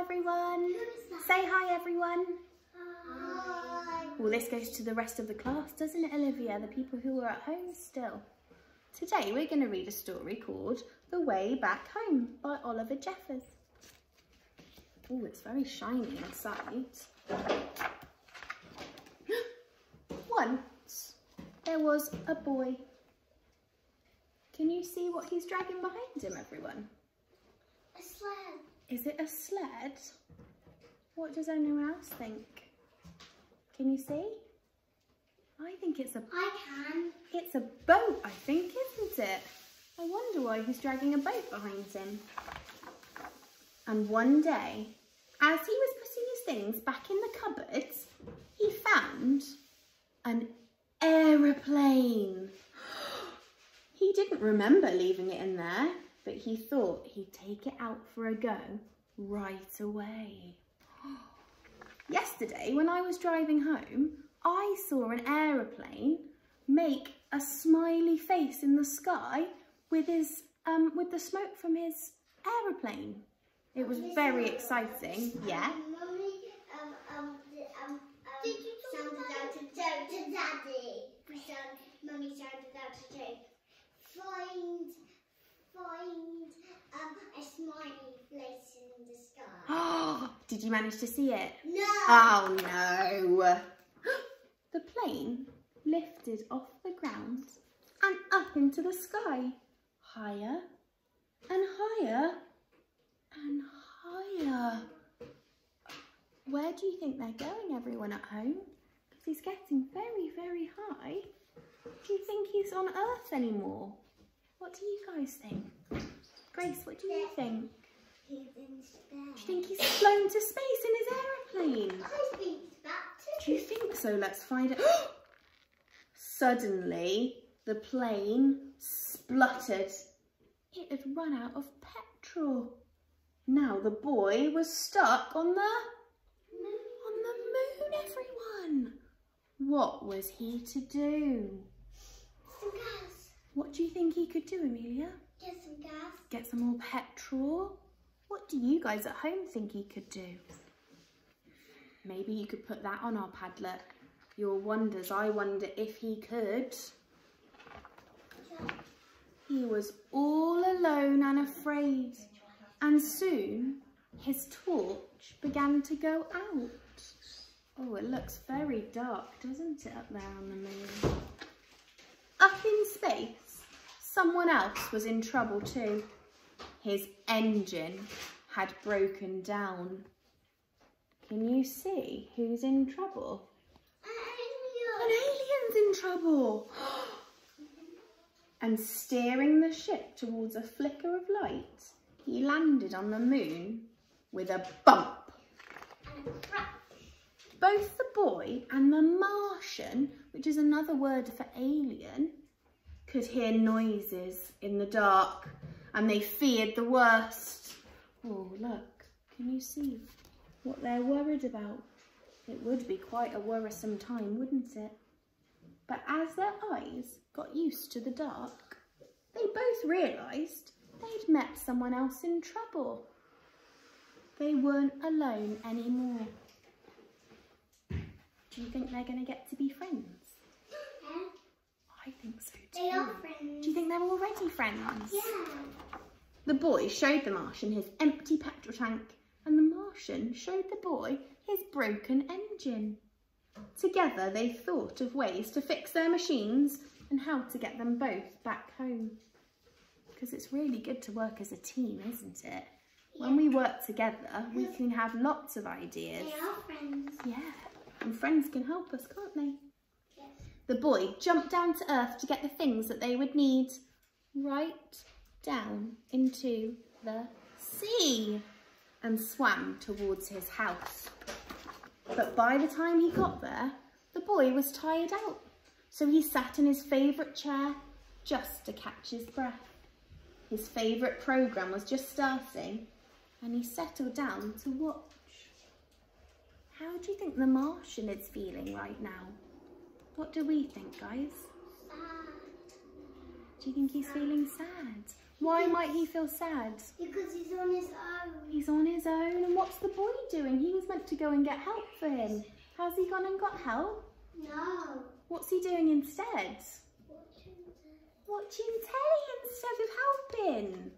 everyone. Say hi, everyone. Hi. Well, this goes to the rest of the class, doesn't it, Olivia? The people who are at home still. Today, we're going to read a story called The Way Back Home by Oliver Jeffers. Oh, it's very shiny inside. Once, there was a boy. Can you see what he's dragging behind him, everyone? A sled. Is it a sled? What does anyone else think? Can you see? I think it's a... I can. It's a boat, I think, isn't it? I wonder why he's dragging a boat behind him. And one day, as he was putting his things back in the cupboard, he found an aeroplane. He didn't remember leaving it in there, but he thought he'd take it out for a go right away. Yesterday, when I was driving home, I saw an aeroplane make a smiley face in the sky with his with the smoke from his aeroplane. It was very exciting. Yeah. Mummy, sounded out to Daddy. Mummy sounded out to Jake. Find a smiley face in the sky. Oh, did you manage to see it? No. Oh no. The plane lifted off the ground and up into the sky. Higher and higher and higher. Where do you think they're going, everyone at home? Because he's getting very, very high. Do you think he's on Earth anymore? What do you guys think? Grace, what do you think? He's in space. Do you think he's flown to space in his aeroplane? I think that too. Do you think so? Let's find it. Suddenly, the plane spluttered. It had run out of petrol. Now the boy was stuck on the moon, everyone. What was he to do? Some gas. What do you think he could do, Amelia? Get some gas. Get some more petrol? What do you guys at home think he could do? Maybe you could put that on our Padlet. Your wonders, I wonder if he could. He was all alone and afraid, and soon his torch began to go out. Oh, it looks very dark, doesn't it, up there on the moon? Up in space, someone else was in trouble too. His engine had broken down. Can you see who's in trouble? An alien's in trouble. And steering the ship towards a flicker of light, he landed on the moon with a bump. Both the boy and the Martian, which is another word for alien, could hear noises in the dark, and they feared the worst. Oh, look, can you see what they're worried about? It would be quite a worrisome time, wouldn't it? But as their eyes got used to the dark, they both realised they'd met someone else in trouble. They weren't alone anymore. Do you think they're going to get to be friends? Yeah. I think so too. They are friends. Do you think they're already friends? Yeah. The boy showed the Martian his empty petrol tank, and the Martian showed the boy his broken engine. Together they thought of ways to fix their machines and how to get them both back home. Because it's really good to work as a team, isn't it? Yeah. When we work together, we can have lots of ideas. They are friends. Yeah, and friends can help us, can't they? Yes. The boy jumped down to earth to get the things that they would need. Right down into the sea and swam towards his house. But by the time he got there, the boy was tired out, so he sat in his favourite chair just to catch his breath. His favourite programme was just starting, and he settled down to watch. How do you think the Martian is feeling right now? What do we think, guys? Sad. Do you think he's feeling sad? Why might he feel sad? Because he's on his own. He's on his own, and what's the boy doing? He was meant to go and get help for him. Has he gone and got help? No. What's he doing instead? Watching telly instead of helping.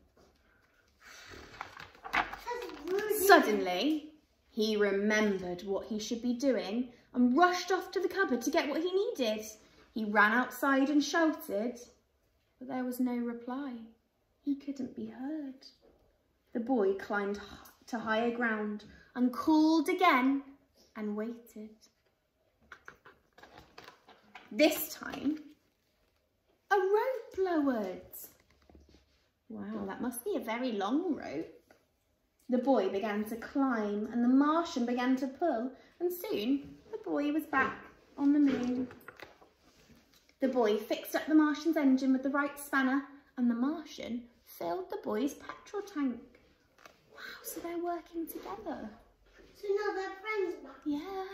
Suddenly, he remembered what he should be doing and rushed off to the cupboard to get what he needed. He ran outside and shouted, but there was no reply. He couldn't be heard. The boy climbed to higher ground and called again and waited. This time, a rope lowered. Wow, that must be a very long rope. The boy began to climb and the Martian began to pull, and soon the boy was back on the moon. The boy fixed up the Martian's engine with the right spanner, and the Martian filled the boy's petrol tank. Wow, so they're working together. So now they're friends now? Yeah.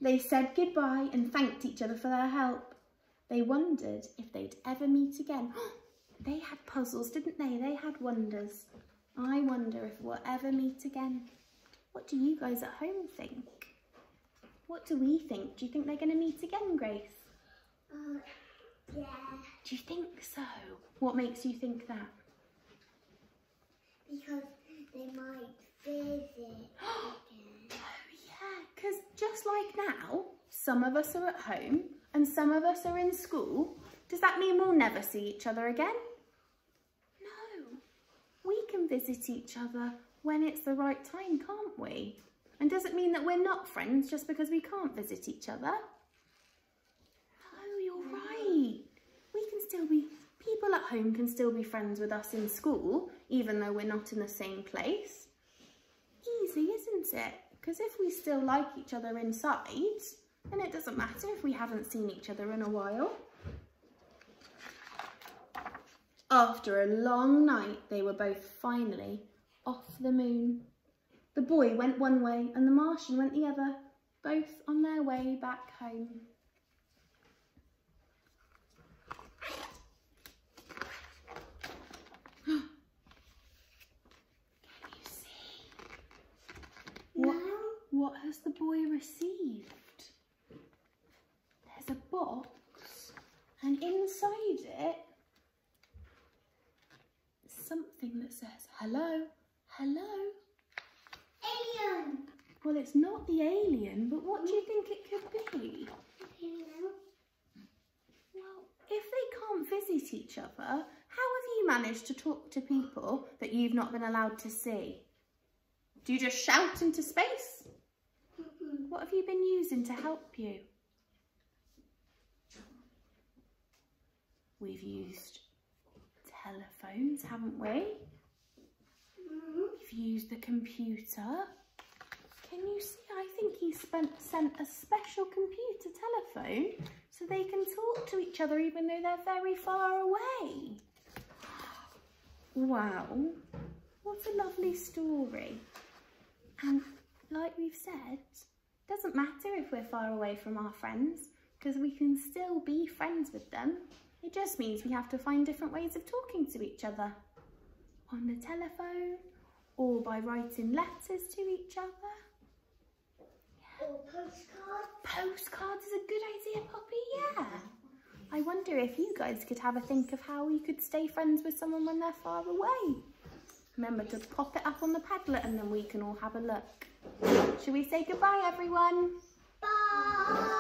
They said goodbye and thanked each other for their help. They wondered if they'd ever meet again. They had puzzles, didn't they? They had wonders. I wonder if we'll ever meet again. What do you guys at home think? What do we think? Do you think they're going to meet again, Grace? Yeah. Do you think so? What makes you think that? Because they might visit again. Oh yeah, because just like now, some of us are at home and some of us are in school. Does that mean we'll never see each other again? No. We can visit each other when it's the right time, can't we? And does it mean that we're not friends just because we can't visit each other? No, you're right. We can still be, people at home can still be friends with us in school, even though we're not in the same place. Easy, isn't it? Because if we still like each other inside, then it doesn't matter if we haven't seen each other in a while. After a long night, they were both finally off the moon. The boy went one way and the Martian went the other, both on their way back home. Can you see? What has the boy received? There's a box, and inside it, something that says, hello, hello. Alien. Well, it's not the alien, but what do you think it could be? Well, if they can't visit each other, how have you managed to talk to people that you've not been allowed to see? Do you just shout into space? What have you been using to help you? We've used telephones, haven't we? We've used the computer. Can you see? I think he sent a special computer telephone so they can talk to each other even though they're very far away. Wow, what a lovely story. And like we've said, it doesn't matter if we're far away from our friends because we can still be friends with them. It just means we have to find different ways of talking to each other. On the telephone, or by writing letters to each other. Or postcards. Postcards is a good idea, Poppy, yeah. I wonder if you guys could have a think of how you could stay friends with someone when they're far away. Remember to pop it up on the Padlet and then we can all have a look. Shall we say goodbye, everyone? Bye.